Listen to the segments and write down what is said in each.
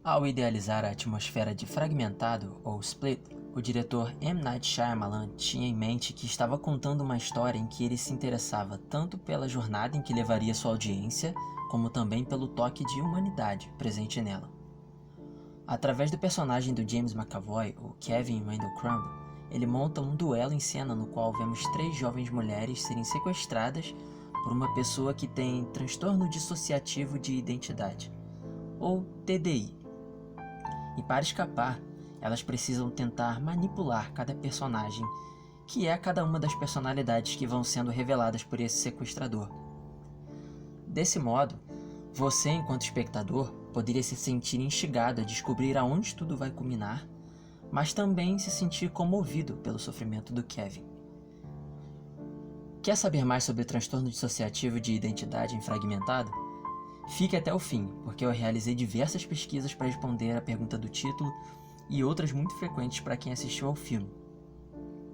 Ao idealizar a atmosfera de Fragmentado, ou Split, o diretor M. Night Shyamalan tinha em mente que estava contando uma história em que ele se interessava tanto pela jornada em que levaria sua audiência, como também pelo toque de humanidade presente nela. Através do personagem do James McAvoy, o Kevin Wendell Crumb, ele monta um duelo em cena no qual vemos 3 jovens mulheres serem sequestradas por uma pessoa que tem transtorno dissociativo de identidade, ou TDI. E para escapar, elas precisam tentar manipular cada personagem, que é cada uma das personalidades que vão sendo reveladas por esse sequestrador. Desse modo, você, enquanto espectador, poderia se sentir instigado a descobrir aonde tudo vai culminar, mas também se sentir comovido pelo sofrimento do Kevin. Quer saber mais sobre o transtorno dissociativo de identidade em Fragmentado? Fique até o fim, porque eu realizei diversas pesquisas para responder a pergunta do título e outras muito frequentes para quem assistiu ao filme.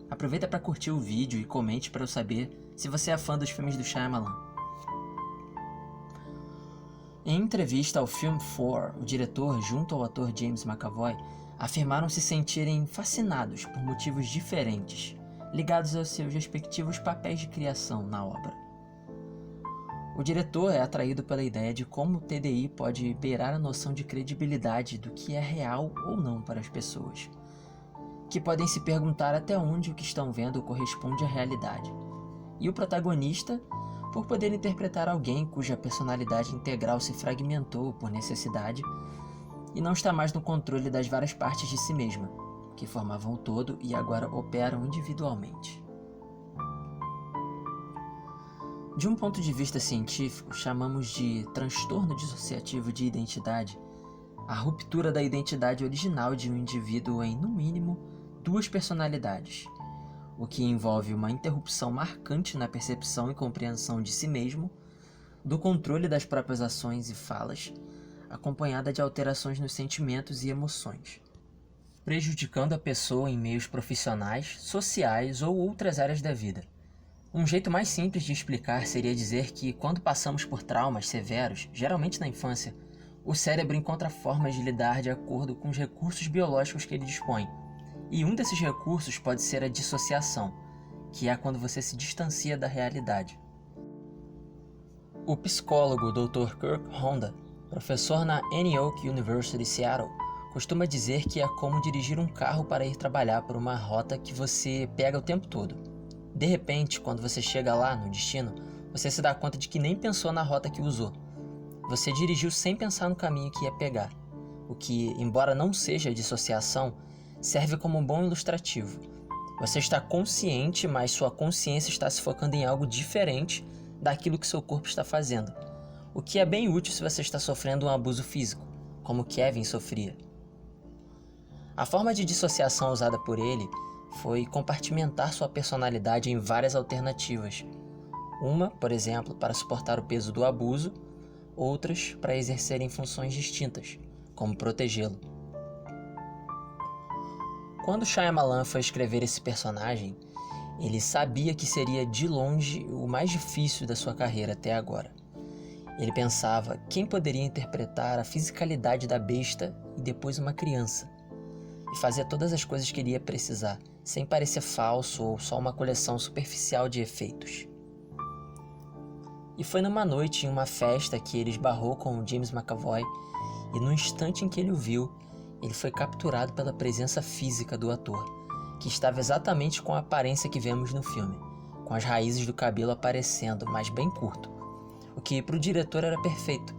Aproveita para curtir o vídeo e comente para eu saber se você é fã dos filmes do Shyamalan. Em entrevista ao Film 4, o diretor, junto ao ator James McAvoy, afirmaram se sentirem fascinados por motivos diferentes, ligados aos seus respectivos papéis de criação na obra. O diretor é atraído pela ideia de como o TDI pode beirar a noção de credibilidade do que é real ou não para as pessoas, que podem se perguntar até onde o que estão vendo corresponde à realidade. E o protagonista, por poder interpretar alguém cuja personalidade integral se fragmentou por necessidade e não está mais no controle das várias partes de si mesma, que formavam o todo e agora operam individualmente. De um ponto de vista científico, chamamos de transtorno dissociativo de identidade a ruptura da identidade original de um indivíduo em, no mínimo, 2 personalidades, o que envolve uma interrupção marcante na percepção e compreensão de si mesmo, do controle das próprias ações e falas, acompanhada de alterações nos sentimentos e emoções, prejudicando a pessoa em meios profissionais, sociais ou outras áreas da vida. Um jeito mais simples de explicar seria dizer que, quando passamos por traumas severos, geralmente na infância, o cérebro encontra formas de lidar de acordo com os recursos biológicos que ele dispõe. E um desses recursos pode ser a dissociação, que é quando você se distancia da realidade. O psicólogo Dr. Kirk Honda, professor na Antioch University, Seattle, costuma dizer que é como dirigir um carro para ir trabalhar por uma rota que você pega o tempo todo. De repente, quando você chega lá no destino, você se dá conta de que nem pensou na rota que usou. Você dirigiu sem pensar no caminho que ia pegar, o que, embora não seja dissociação, serve como um bom ilustrativo. Você está consciente, mas sua consciência está se focando em algo diferente daquilo que seu corpo está fazendo, o que é bem útil se você está sofrendo um abuso físico, como Kevin sofria. A forma de dissociação usada por ele foi compartimentar sua personalidade em várias alternativas. Uma, por exemplo, para suportar o peso do abuso, outras para exercerem funções distintas, como protegê-lo. Quando Shyamalan foi escrever esse personagem, ele sabia que seria de longe o mais difícil da sua carreira até agora. Ele pensava quem poderia interpretar a fisicalidade da besta e depois uma criança, e fazer todas as coisas que ele ia precisar, sem parecer falso ou só uma coleção superficial de efeitos. E foi numa noite em uma festa que ele esbarrou com o James McAvoy, e no instante em que ele o viu, ele foi capturado pela presença física do ator, que estava exatamente com a aparência que vemos no filme, com as raízes do cabelo aparecendo, mas bem curto, o que para o diretor era perfeito,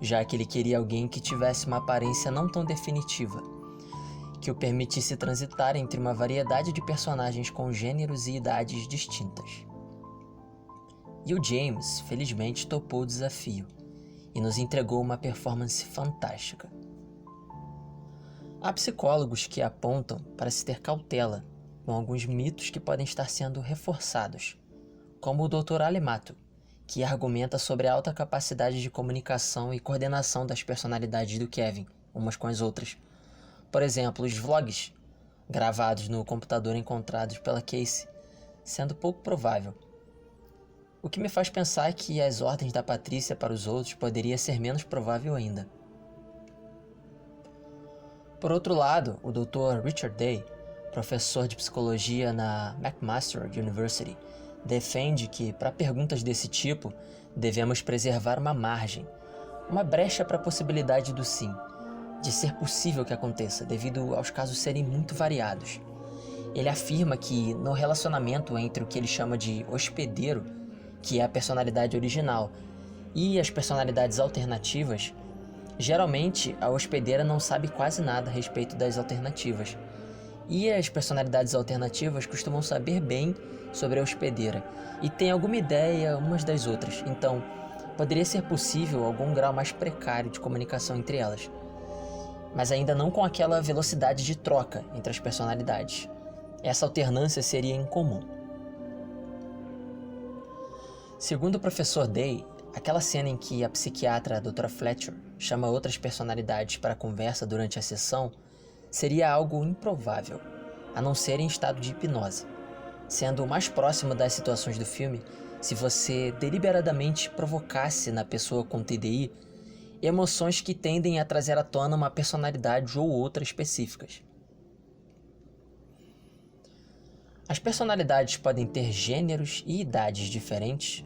já que ele queria alguém que tivesse uma aparência não tão definitiva, que o permitisse transitar entre uma variedade de personagens com gêneros e idades distintas. E o James, felizmente, topou o desafio e nos entregou uma performance fantástica. Há psicólogos que apontam para se ter cautela com alguns mitos que podem estar sendo reforçados, como o Dr. Alimato, que argumenta sobre a alta capacidade de comunicação e coordenação das personalidades do Kevin, umas com as outras. Por exemplo, os vlogs gravados no computador encontrados pela Casey, sendo pouco provável. O que me faz pensar que as ordens da Patrícia para os outros poderia ser menos provável ainda. Por outro lado, o Dr. Richard Day, professor de psicologia na McMaster University, defende que, para perguntas desse tipo, devemos preservar uma margem, uma brecha para a possibilidade do sim, de ser possível que aconteça, devido aos casos serem muito variados. Ele afirma que, no relacionamento entre o que ele chama de hospedeiro, que é a personalidade original, e as personalidades alternativas, geralmente a hospedeira não sabe quase nada a respeito das alternativas, e as personalidades alternativas costumam saber bem sobre a hospedeira e têm alguma ideia umas das outras, então poderia ser possível algum grau mais precário de comunicação entre elas, mas ainda não com aquela velocidade de troca entre as personalidades. Essa alternância seria incomum. Segundo o professor Day, aquela cena em que a psiquiatra Dra. Fletcher chama outras personalidades para conversa durante a sessão seria algo improvável, a não ser em estado de hipnose, sendo o mais próximo das situações do filme se você deliberadamente provocasse na pessoa com TDI emoções que tendem a trazer à tona uma personalidade ou outra específicas. As personalidades podem ter gêneros e idades diferentes.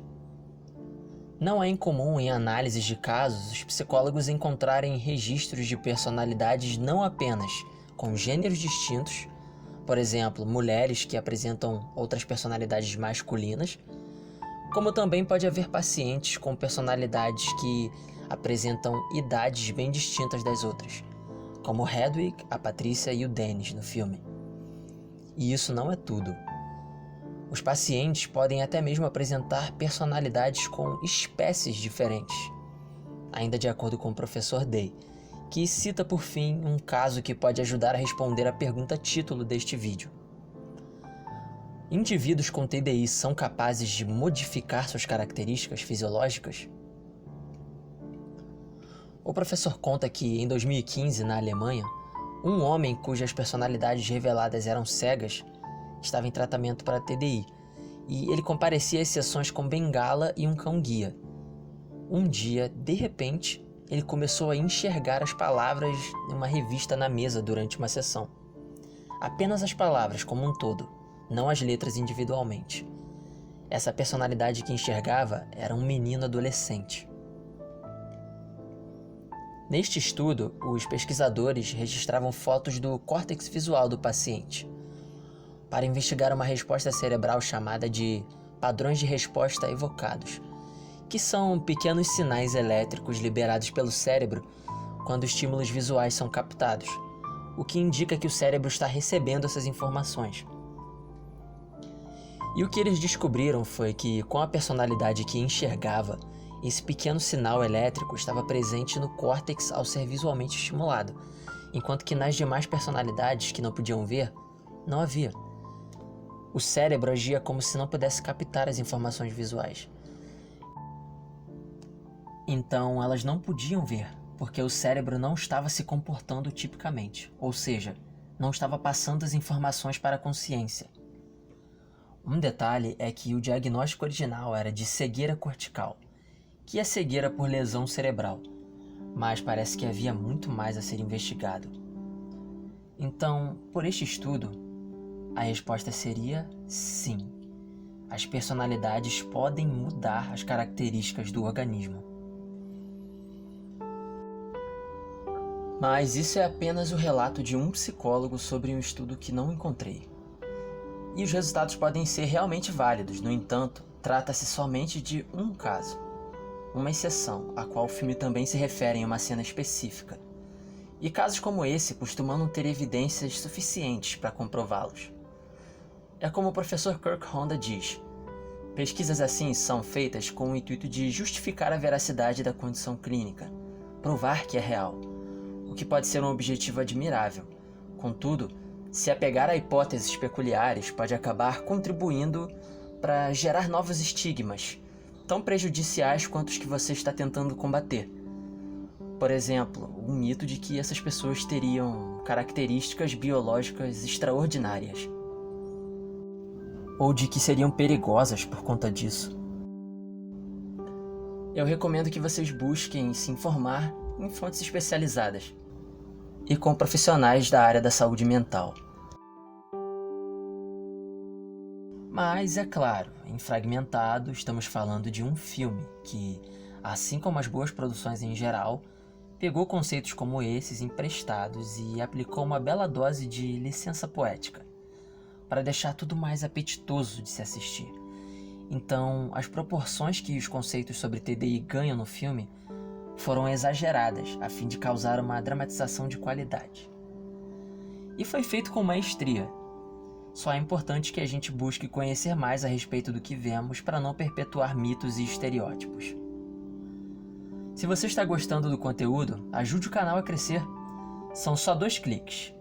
Não é incomum em análises de casos os psicólogos encontrarem registros de personalidades não apenas com gêneros distintos, por exemplo, mulheres que apresentam outras personalidades masculinas, como também pode haver pacientes com personalidades que apresentam idades bem distintas das outras, como Hedwig, a Patrícia e o Dennis no filme. E isso não é tudo. Os pacientes podem até mesmo apresentar personalidades com espécies diferentes, ainda de acordo com o professor Day, que cita por fim um caso que pode ajudar a responder à pergunta título deste vídeo. Indivíduos com TDI são capazes de modificar suas características fisiológicas? O professor conta que, em 2015, na Alemanha, um homem cujas personalidades reveladas eram cegas estava em tratamento para TDI, e ele comparecia às sessões com bengala e um cão-guia. Um dia, de repente, ele começou a enxergar as palavras em uma revista na mesa durante uma sessão. Apenas as palavras como um todo, não as letras individualmente. Essa personalidade que enxergava era um menino adolescente. Neste estudo, os pesquisadores registravam fotos do córtex visual do paciente para investigar uma resposta cerebral chamada de padrões de resposta evocados, que são pequenos sinais elétricos liberados pelo cérebro quando estímulos visuais são captados, o que indica que o cérebro está recebendo essas informações. E o que eles descobriram foi que, com a personalidade que enxergava, esse pequeno sinal elétrico estava presente no córtex ao ser visualmente estimulado, enquanto que nas demais personalidades que não podiam ver, não havia. O cérebro agia como se não pudesse captar as informações visuais. Então elas não podiam ver, porque o cérebro não estava se comportando tipicamente, ou seja, não estava passando as informações para a consciência. Um detalhe é que o diagnóstico original era de cegueira cortical, que é cegueira por lesão cerebral, mas parece que havia muito mais a ser investigado. Então, por este estudo, a resposta seria sim. As personalidades podem mudar as características do organismo. Mas isso é apenas o relato de um psicólogo sobre um estudo que não encontrei. E os resultados podem ser realmente válidos, no entanto, trata-se somente de um caso. Uma exceção, a qual o filme também se refere em uma cena específica. E casos como esse costumam não ter evidências suficientes para comprová-los. É como o professor Kirk Honda diz, pesquisas assim são feitas com o intuito de justificar a veracidade da condição clínica, provar que é real, o que pode ser um objetivo admirável. Contudo, se apegar a hipóteses peculiares pode acabar contribuindo para gerar novos estigmas, tão prejudiciais quanto os que você está tentando combater. Por exemplo, o mito de que essas pessoas teriam características biológicas extraordinárias, ou de que seriam perigosas por conta disso. Eu recomendo que vocês busquem se informar em fontes especializadas. e com profissionais da área da saúde mental. Mas, é claro, em Fragmentado estamos falando de um filme que, assim como as boas produções em geral, pegou conceitos como esses emprestados e aplicou uma bela dose de licença poética, para deixar tudo mais apetitoso de se assistir. Então, as proporções que os conceitos sobre TDI ganham no filme foram exageradas, a fim de causar uma dramatização de qualidade. E foi feito com maestria. Só é importante que a gente busque conhecer mais a respeito do que vemos para não perpetuar mitos e estereótipos. Se você está gostando do conteúdo, ajude o canal a crescer. São só 2 cliques.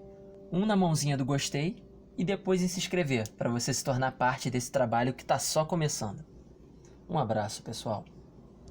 Um na mãozinha do gostei e depois em se inscrever, para você se tornar parte desse trabalho que está só começando. Um abraço, pessoal.